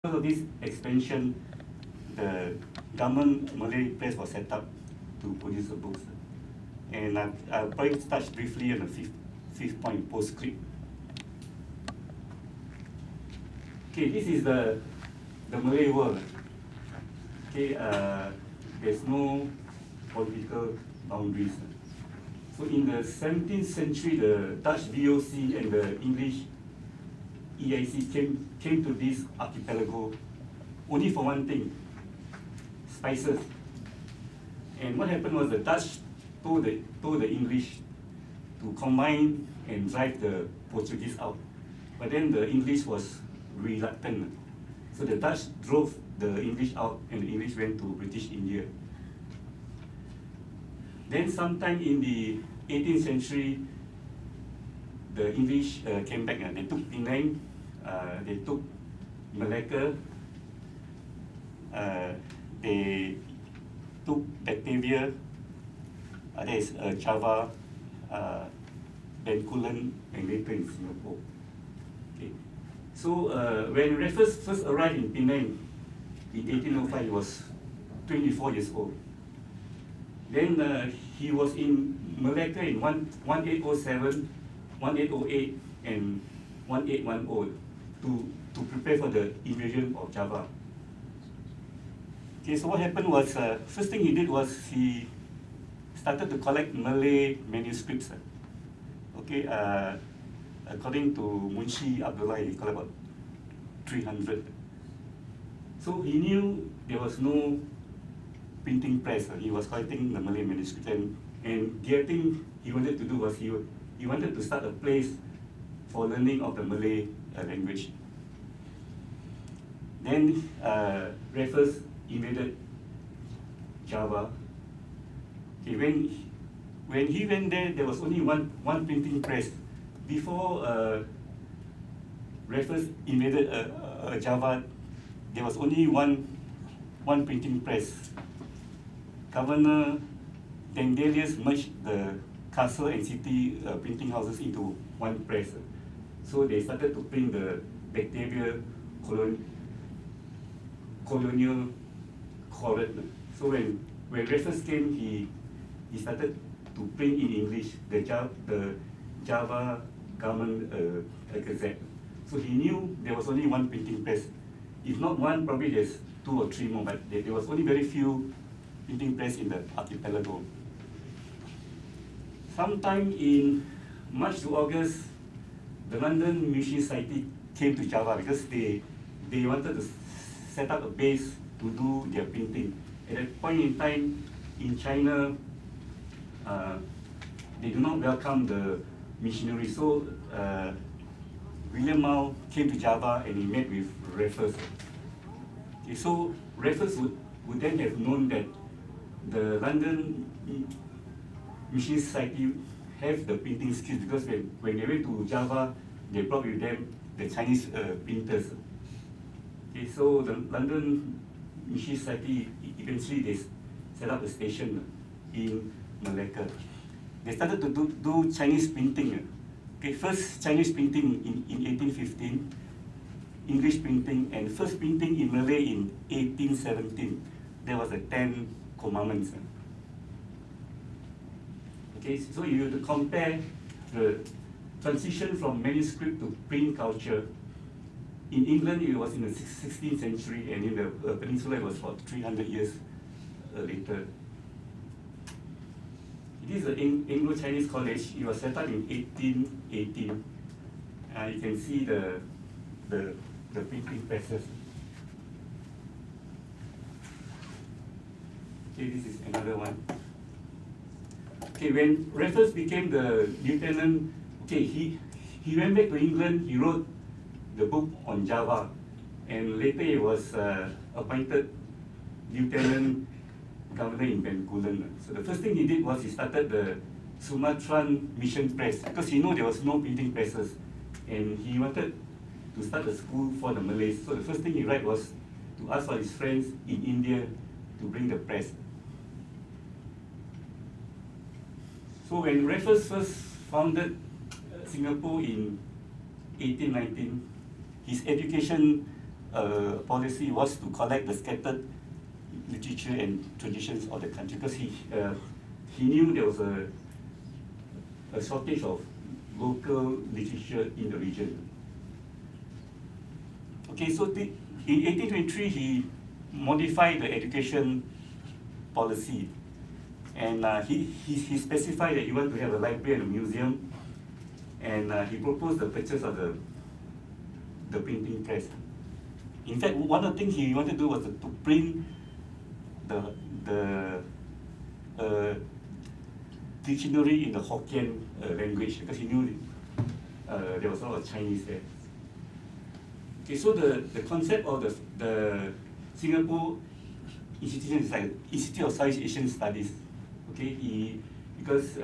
Because of this expansion, the government Malay press was set up to produce the books. And I'll probably touch briefly on the fifth point, postscript. Okay, this is the Malay world. Okay, there's no political boundaries. So in the 17th century, the Dutch VOC and the English EIC came to this archipelago only for one thing: spices. And what happened was the Dutch told the English to combine and drive the Portuguese out. But then the English was reluctant. So the Dutch drove the English out and the English went to British India. Then sometime in the 18th century, the English came back. They took Penang, they took Malacca, they took Batavia, that is Java, Bencoolen, and later in Singapore. Okay. So when Raffles first arrived in Penang in 1805, he was 24 years old. Then he was in Malacca in 1807, 1808, and 1810 to prepare for the invasion of Java. Okay, so what happened was, first thing he did was he started to collect Malay manuscripts. Okay, according to Munshi Abdullah, he collected about 300. So he knew there was no printing press. He was collecting the Malay manuscripts, and the other thing he wanted to do was he wanted to start a place for learning of the Malay language. Then Raffles invaded Java. Okay, when he went there, there was only one printing press. Before Raffles invaded Java, there was only one printing press. Governor Dendelius merged the castle and city printing houses into one press. So they started to print the Batavia colonial Coret. So when Raffles came, he started to print in English the Java government gazette. So he knew there was only one printing press. If not one, probably there's 2 or 3 more, but there was only very few printing press in the archipelago. Sometime in March to August, the London Mission Society came to Java because they wanted to set up a base to do their printing. At that point in time, in China, they do not welcome the missionaries. So William Mao came to Java and he met with Raffles. Okay, so Raffles would then have known that the London Mission Society have the printing skills, because when they went to Java, they brought with them the Chinese printers. Okay, so the London Mission Society eventually they set up a station in Malacca. They started to do Chinese printing. Okay, first Chinese printing in 1815, English printing, and first printing in Malay in 1817. There was the 10 Commandments. Okay, so if you were to compare the transition from manuscript to print culture, in England it was in the 16th century, and in the peninsula it was about 300 years later. It is an Anglo-Chinese college. It was set up in 1818. You can see the printing presses. Okay, this is another one. Okay, when Raffles became the lieutenant, okay, he went back to England. He wrote the book on Java, and later he was appointed lieutenant governor in Bencoolen. So the first thing he did was he started the Sumatran Mission Press, because he knew there was no printing presses, and he wanted to start a school for the Malays. So the first thing he wrote was to ask for his friends in India to bring the press. So when Raffles first founded Singapore in 1819, his education policy was to collect the scattered literature and traditions of the country, because he knew there was a shortage of local literature in the region. Okay, so in 1823 he modified the education policy, and he specified that he wanted to have a library and a museum, and he proposed the purchase of the printing press. In fact, one of the things he wanted to do was to print the dictionary in the Hokkien language, because he knew there was a lot of Chinese there. Okay, so the concept of the Singapore institution is like Institute of Southeast Asian Studies. Okay, because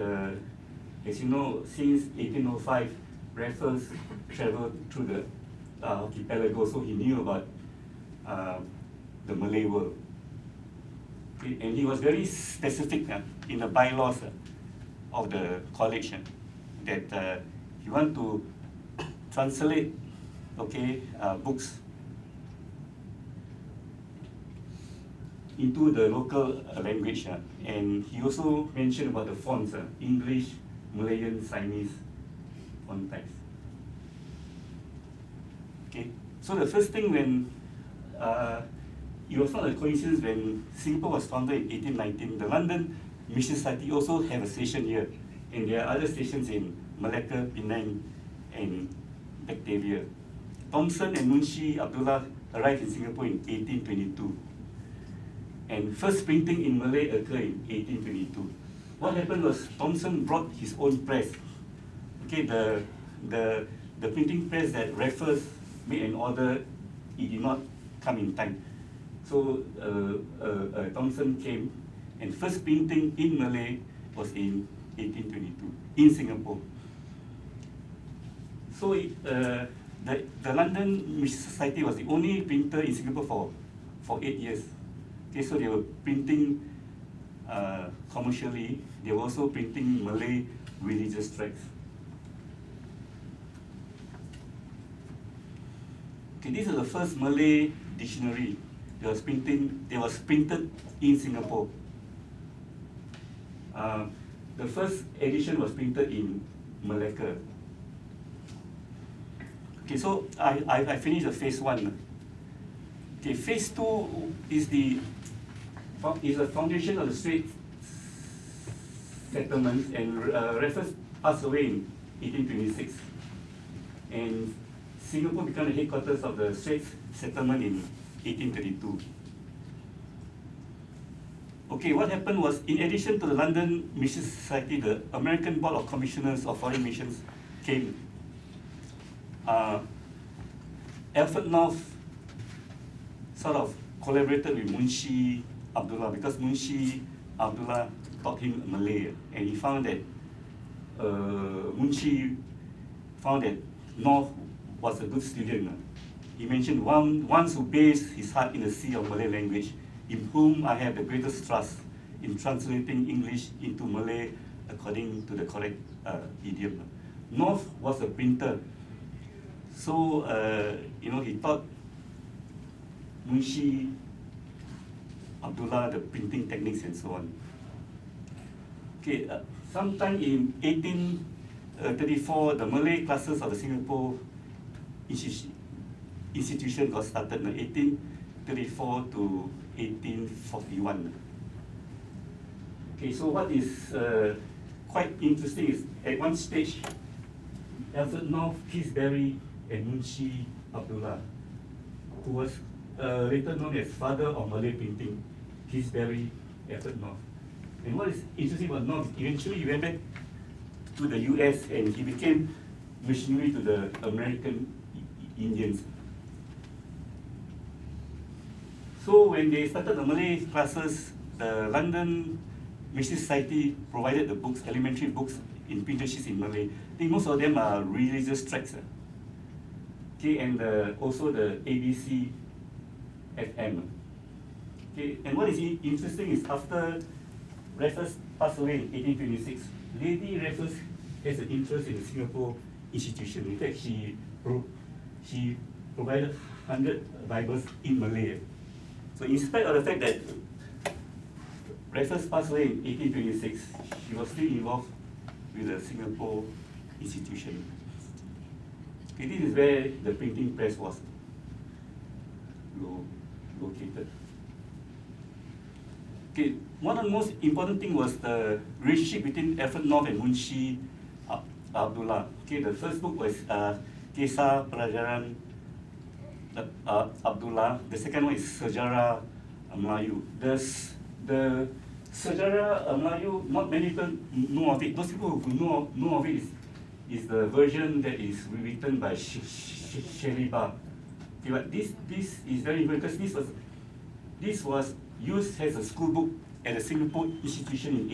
as you know, since 1805, Raffles traveled through the archipelago, so he knew about the Malay world. Okay, and he was very specific in the bylaws of the college that he want to translate books into the local language, and he also mentioned about the fonts, English, Malayan, Chinese font types. Okay, so the first thing when it was not a coincidence when Singapore was founded in 1819, the London Mission Society also have a station here, and there are other stations in Malacca, Penang, and Batavia. Thomson and Munshi Abdullah arrived in Singapore in 1822, and first printing in Malay occurred in 1822. What happened was Thomson brought his own press. Okay, the printing press that Raffles made an order, it did not come in time. So Thomson came, and first printing in Malay was in 1822 in Singapore. So the London Mission Society was the only printer in Singapore for 8 years. Okay, so they were printing commercially. They were also printing Malay religious tracts. Okay, this is the first Malay dictionary that was printed in Singapore. The first edition was printed in Malacca. Okay, so I finished the phase 1. Okay, phase 2 is the foundation of the Straits settlements, and Raffles passed away in 1826, and Singapore became the headquarters of the Straits settlement in 1832. Okay, what happened was, in addition to the London Mission Society, the American Board of Commissioners of Foreign Missions came. Alfred North sort of collaborated with Munshi Abdullah, because Munshi Abdullah taught him Malay, and he found that Munshi found that North was a good student. He mentioned, ones who bathes his heart in the sea of Malay language, in whom I have the greatest trust in translating English into Malay according to the correct idiom. North was a printer, so he taught Munshi Abdullah the printing techniques and so on. Okay, sometime in 1834, the Malay classes of the Singapore institution got started in 1834 to 1841. Okay, so what is quite interesting is, at one stage, Alfred North, Peaceberry, and Munshi Abdullah, who was later known as father of Malay printing, Peaceberry, Alfred North. And what is interesting about North, eventually he went back to the US and he became missionary to the American Indians. So when they started the Malay classes, the London Mission Society provided the books, elementary books in printed sheets in Malay. I think most of them are religious tracts. Okay, and also the ABC FM. Okay, and what is interesting is, after Raffles passed away in 1826, Lady Raffles has an interest in the Singapore institution. In fact, she provided 100 Bibles in Malay. So in spite of the fact that Raffles passed away in 1826, she was still involved with the Singapore institution. Okay, this is where the printing press was located. Okay, one of the most important thing was the relationship between Alfred North and Munshi Abdullah. Okay, the first book was Kisah Pelajaran Abdullah. The second one is Sejarah Melayu. The Sejarah Melayu, not many people know of it. Those people who know of it is the version that is rewritten by Sheliba. Okay, but this is very important because this was used as a school book at a Singapore institution in